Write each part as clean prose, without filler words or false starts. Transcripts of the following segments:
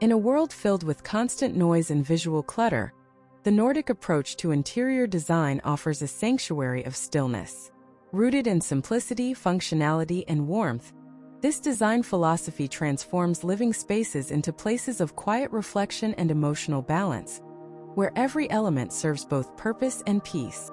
In a world filled with constant noise and visual clutter, the Nordic approach to interior design offers a sanctuary of stillness. Rooted in simplicity, functionality, and warmth, this design philosophy transforms living spaces into places of quiet reflection and emotional balance, where every element serves both purpose and peace.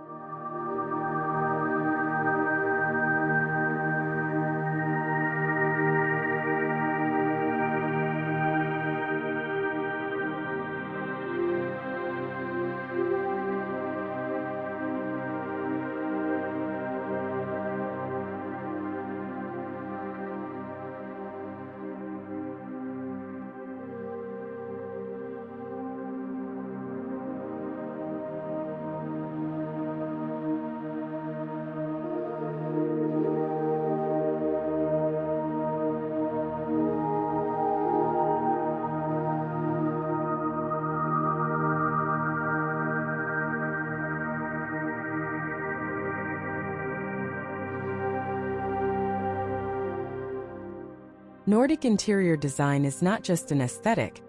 Nordic interior design is not just an aesthetic,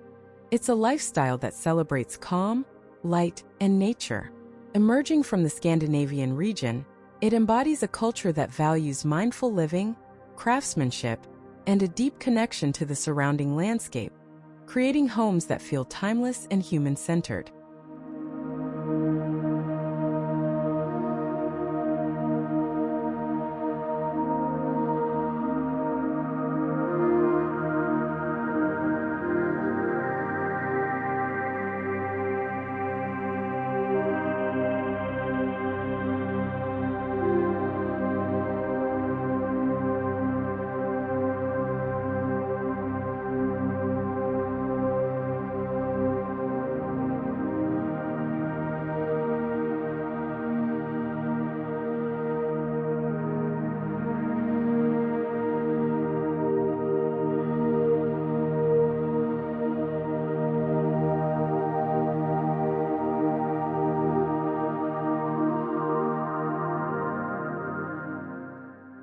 it's a lifestyle that celebrates calm, light, and nature. Emerging from the Scandinavian region, it embodies a culture that values mindful living, craftsmanship, and a deep connection to the surrounding landscape, creating homes that feel timeless and human-centered.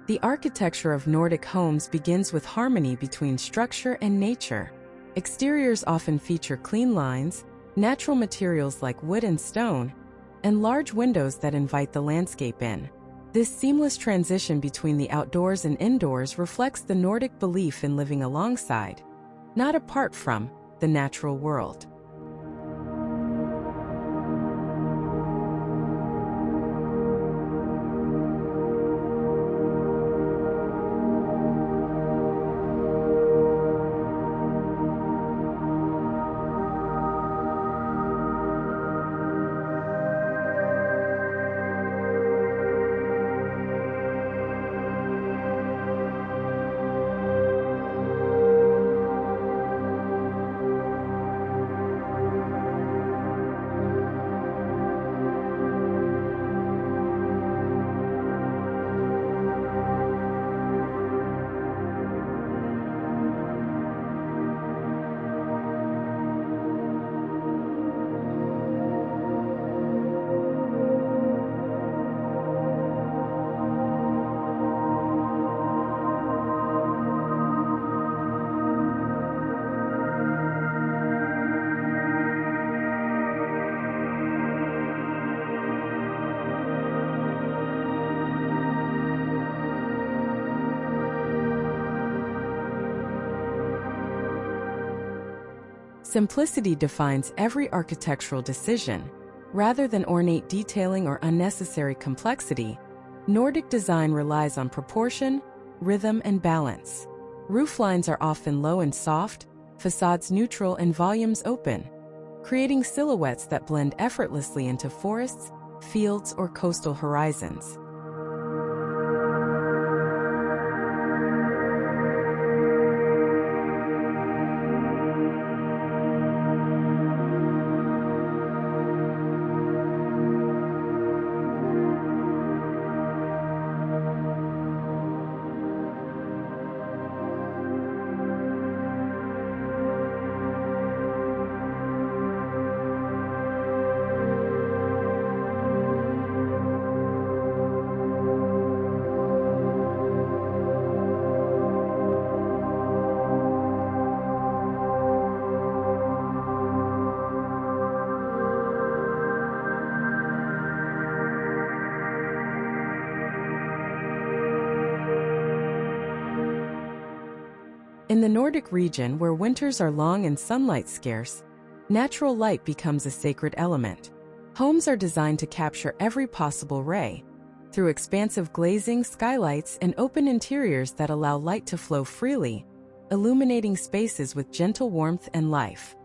The architecture of Nordic homes begins with harmony between structure and nature. Exteriors often feature clean lines, natural materials like wood and stone, and large windows that invite the landscape in. This seamless transition between the outdoors and indoors reflects the Nordic belief in living alongside, not apart from, the natural world. Simplicity defines every architectural decision. Rather than ornate detailing or unnecessary complexity, Nordic design relies on proportion, rhythm, and balance. Roof lines are often low and soft, facades neutral, and volumes open, creating silhouettes that blend effortlessly into forests, fields, or coastal horizons. In the Nordic region, where winters are long and sunlight scarce, natural light becomes a sacred element. Homes are designed to capture every possible ray, through expansive glazing, skylights, and open interiors that allow light to flow freely, illuminating spaces with gentle warmth and life.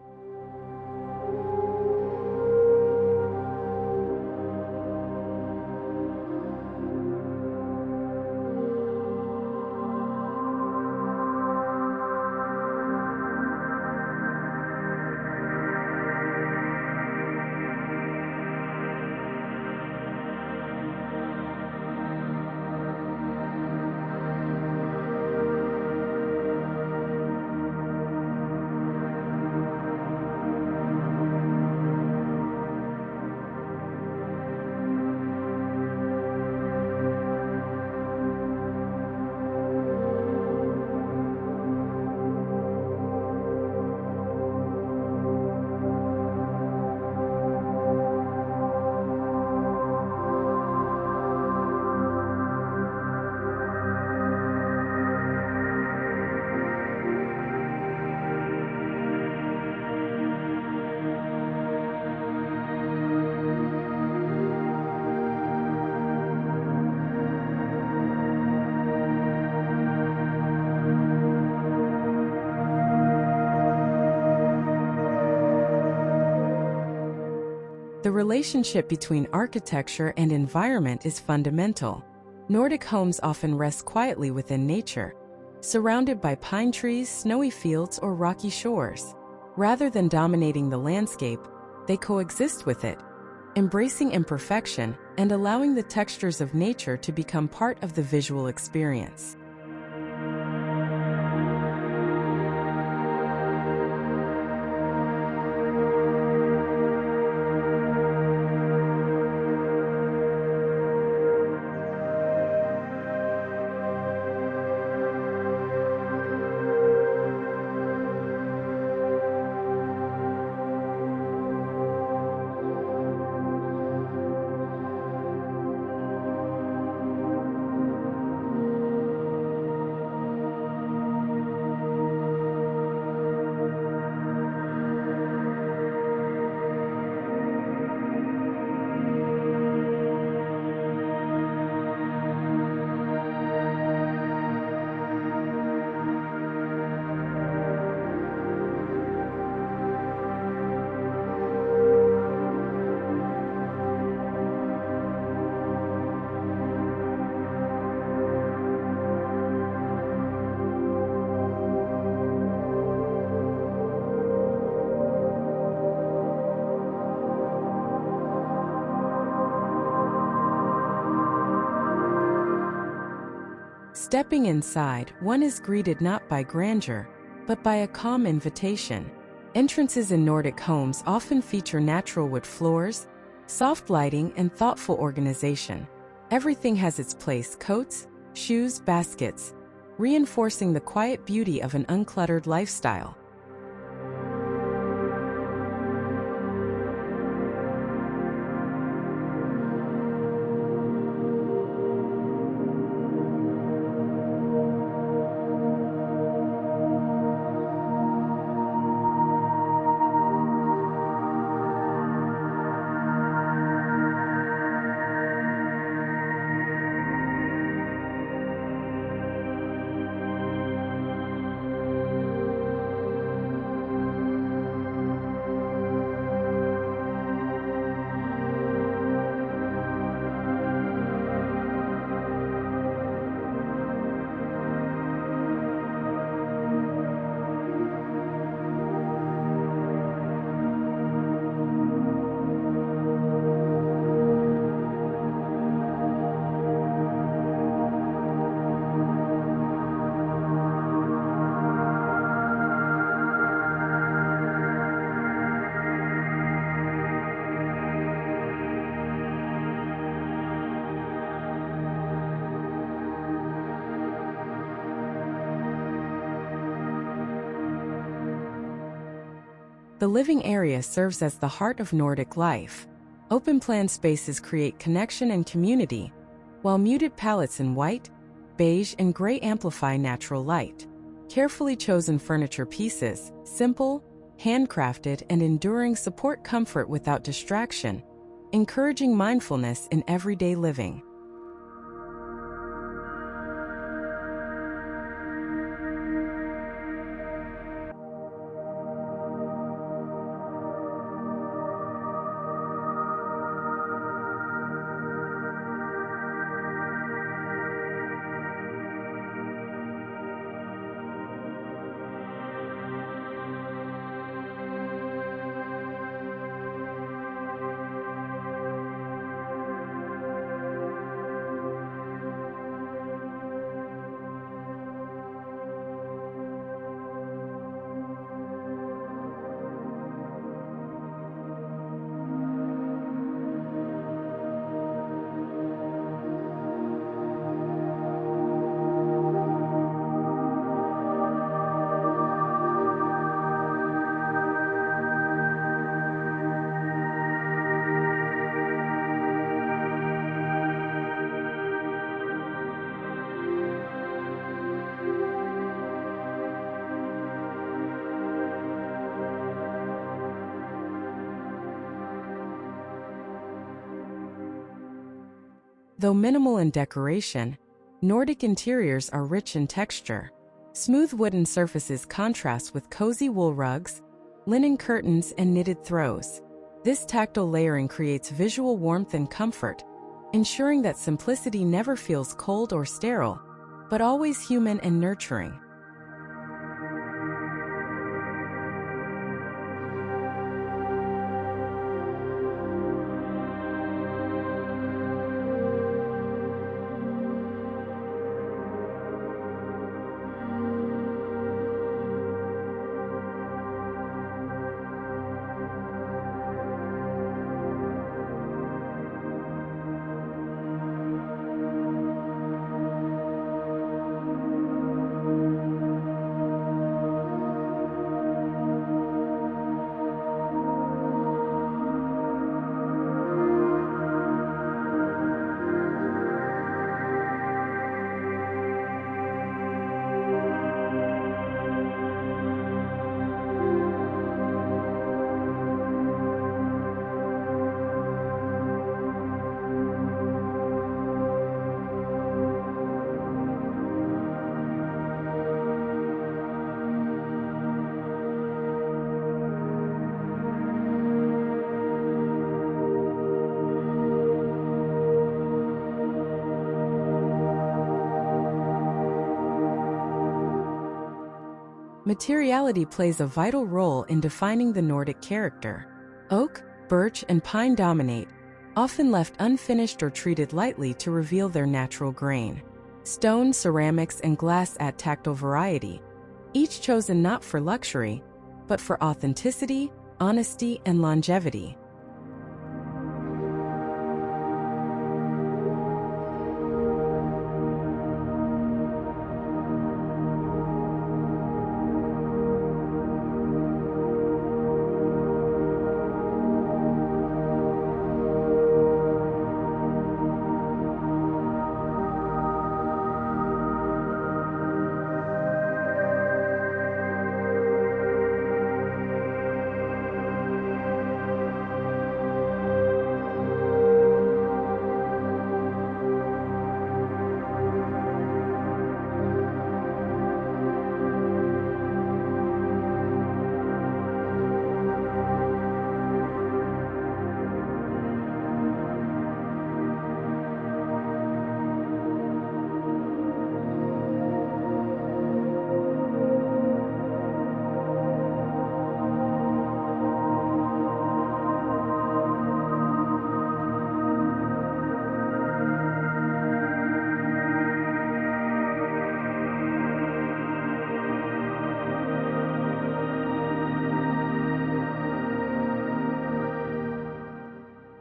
The relationship between architecture and environment is fundamental. Nordic homes often rest quietly within nature, surrounded by pine trees, snowy fields, or rocky shores. Rather than dominating the landscape, they coexist with it, embracing imperfection and allowing the textures of nature to become part of the visual experience. Stepping inside, one is greeted not by grandeur, but by a calm invitation. Entrances in Nordic homes often feature natural wood floors, soft lighting, and thoughtful organization. Everything has its place: coats, shoes, baskets, reinforcing the quiet beauty of an uncluttered lifestyle. The living area serves as the heart of Nordic life. Open-plan spaces create connection and community, while muted palettes in white, beige, and gray amplify natural light. Carefully chosen furniture pieces, simple, handcrafted, and enduring, support comfort without distraction, encouraging mindfulness in everyday living. Though minimal in decoration, Nordic interiors are rich in texture. Smooth wooden surfaces contrast with cozy wool rugs, linen curtains, and knitted throws. This tactile layering creates visual warmth and comfort, ensuring that simplicity never feels cold or sterile, but always human and nurturing. Materiality plays a vital role in defining the Nordic character. Oak, birch, and pine dominate, often left unfinished or treated lightly to reveal their natural grain. Stone, ceramics, and glass add tactile variety, each chosen not for luxury, but for authenticity, honesty, and longevity.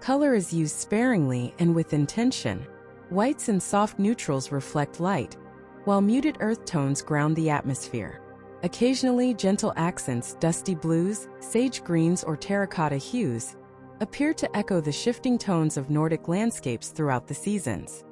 Color is used sparingly and with intention. Whites and soft neutrals reflect light, while muted earth tones ground the atmosphere. Occasionally, gentle accents, dusty blues, sage greens, or terracotta hues, appear to echo the shifting tones of Nordic landscapes throughout the seasons.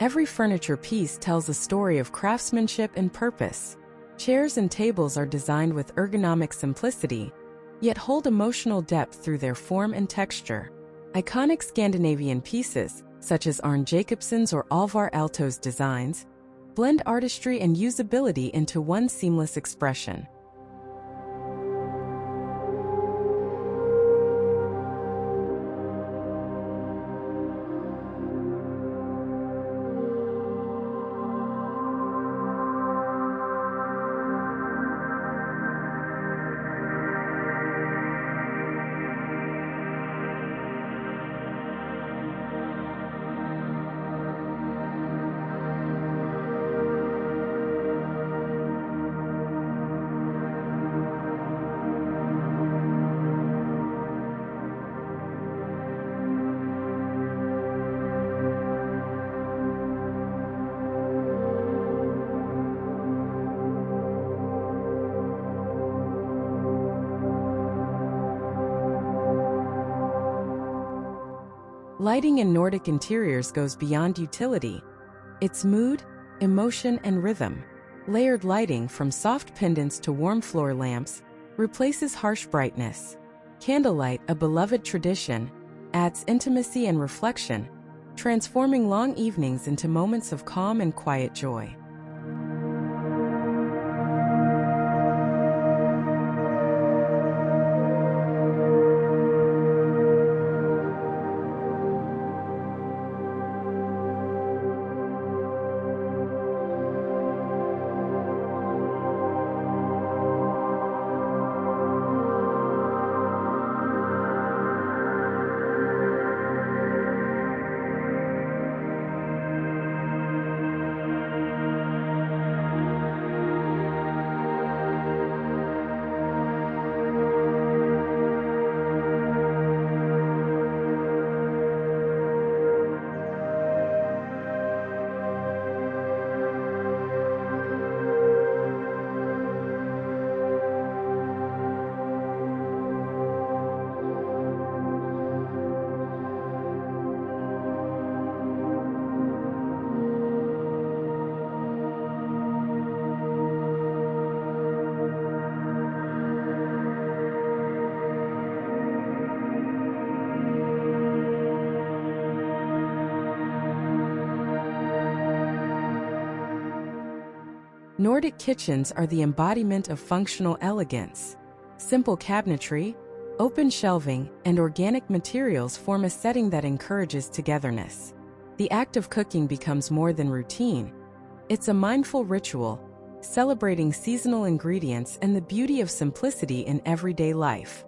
Every furniture piece tells a story of craftsmanship and purpose. Chairs and tables are designed with ergonomic simplicity, yet hold emotional depth through their form and texture. Iconic Scandinavian pieces, such as Arne Jacobsen's or Alvar Aalto's designs, blend artistry and usability into one seamless expression. Lighting in Nordic interiors goes beyond utility. It's mood, emotion, and rhythm. Layered lighting, from soft pendants to warm floor lamps, replaces harsh brightness. Candlelight, a beloved tradition, adds intimacy and reflection, transforming long evenings into moments of calm and quiet joy. Nordic kitchens are the embodiment of functional elegance. Simple cabinetry, open shelving, and organic materials form a setting that encourages togetherness. The act of cooking becomes more than routine. It's a mindful ritual, celebrating seasonal ingredients and the beauty of simplicity in everyday life.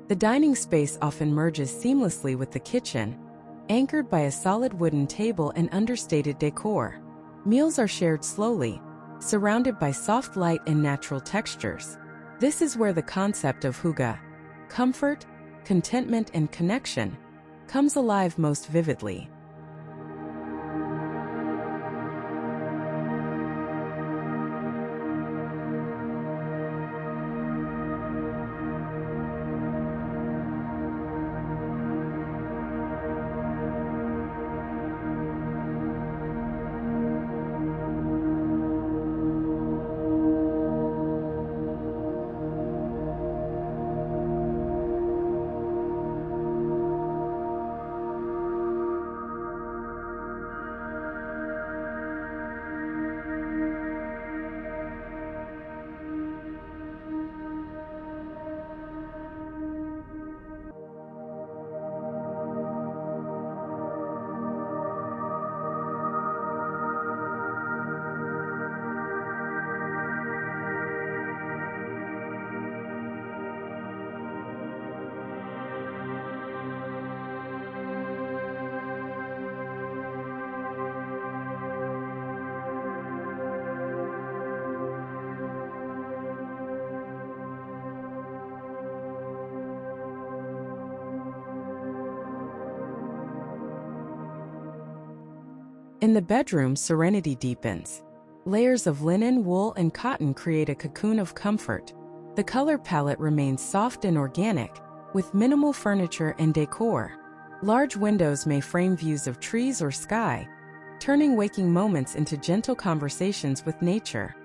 The dining space often merges seamlessly with the kitchen, anchored by a solid wooden table and understated decor. Meals are shared slowly, surrounded by soft light and natural textures. This is where the concept of Hygge, comfort, contentment, and connection, comes alive most vividly. In the bedroom, serenity deepens. Layers of linen, wool, and cotton create a cocoon of comfort. The color palette remains soft and organic, with minimal furniture and decor. Large windows may frame views of trees or sky, turning waking moments into gentle conversations with nature.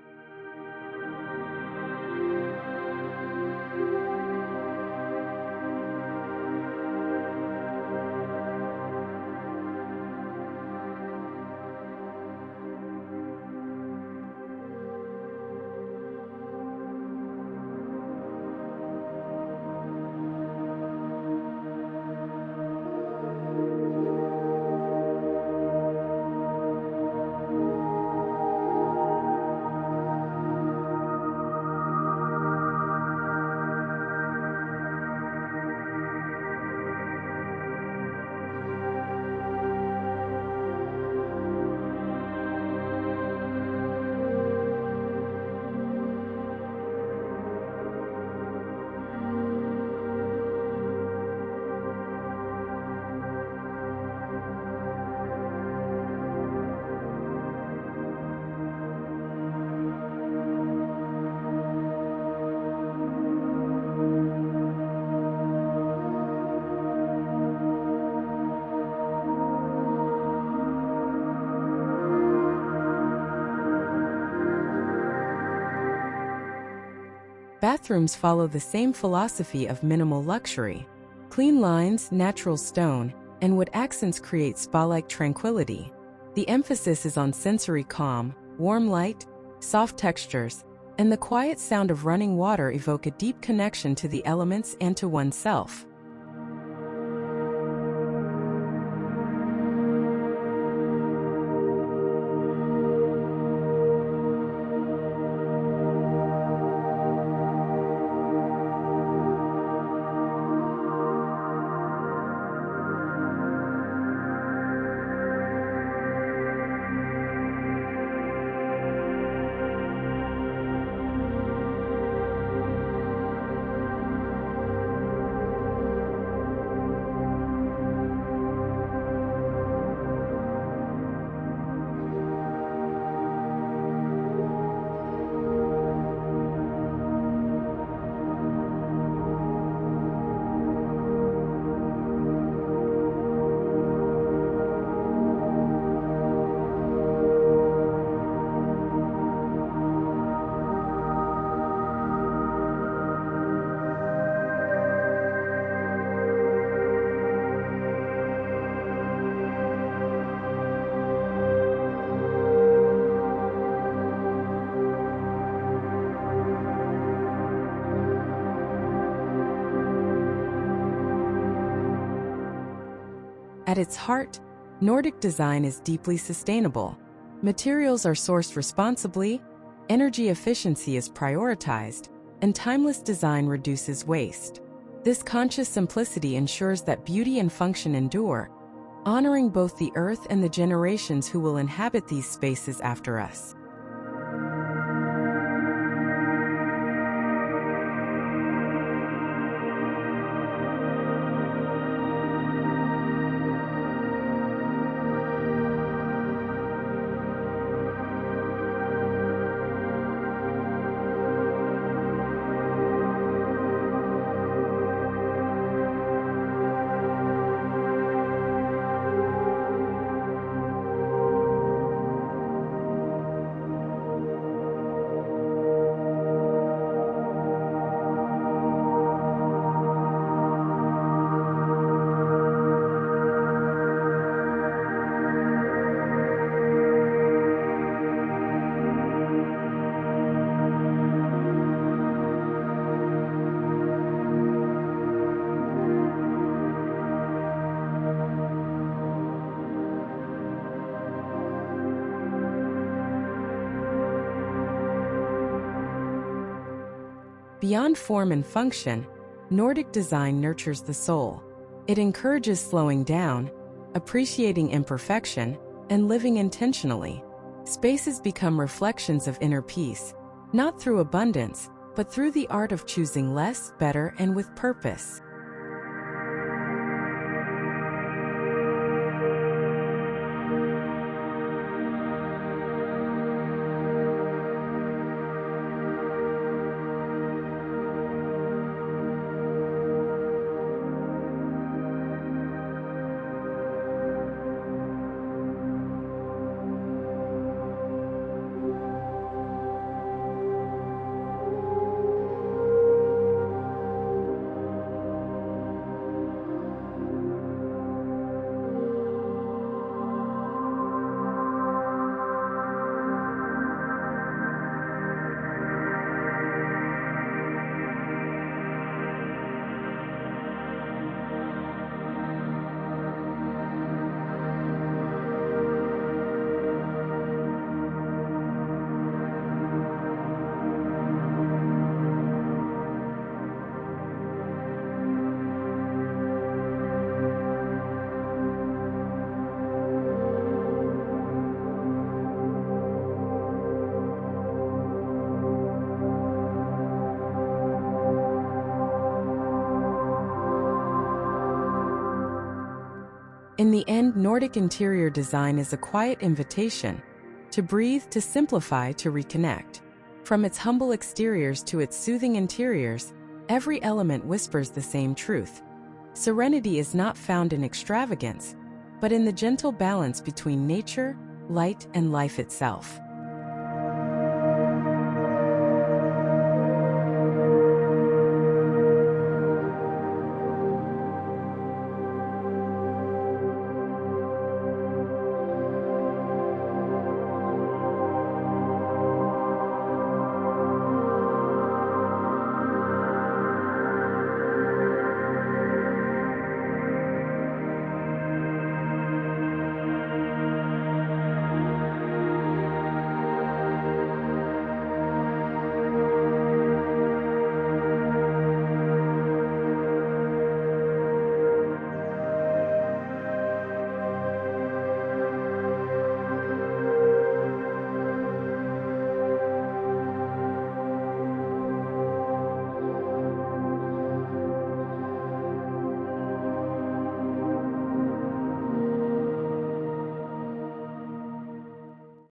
Bathrooms follow the same philosophy of minimal luxury. Clean lines, natural stone, and wood accents create spa-like tranquility. The emphasis is on sensory calm, warm light, soft textures, and the quiet sound of running water evoke a deep connection to the elements and to oneself. At its heart, Nordic design is deeply sustainable. Materials are sourced responsibly, energy efficiency is prioritized, and timeless design reduces waste. This conscious simplicity ensures that beauty and function endure, honoring both the earth and the generations who will inhabit these spaces after us. Beyond form and function, Nordic design nurtures the soul. It encourages slowing down, appreciating imperfection, and living intentionally. Spaces become reflections of inner peace, not through abundance, but through the art of choosing less, better, and with purpose. In the end, Nordic interior design is a quiet invitation to breathe, to simplify, to reconnect. From its humble exteriors to its soothing interiors, every element whispers the same truth. Serenity is not found in extravagance, but in the gentle balance between nature, light, and life itself.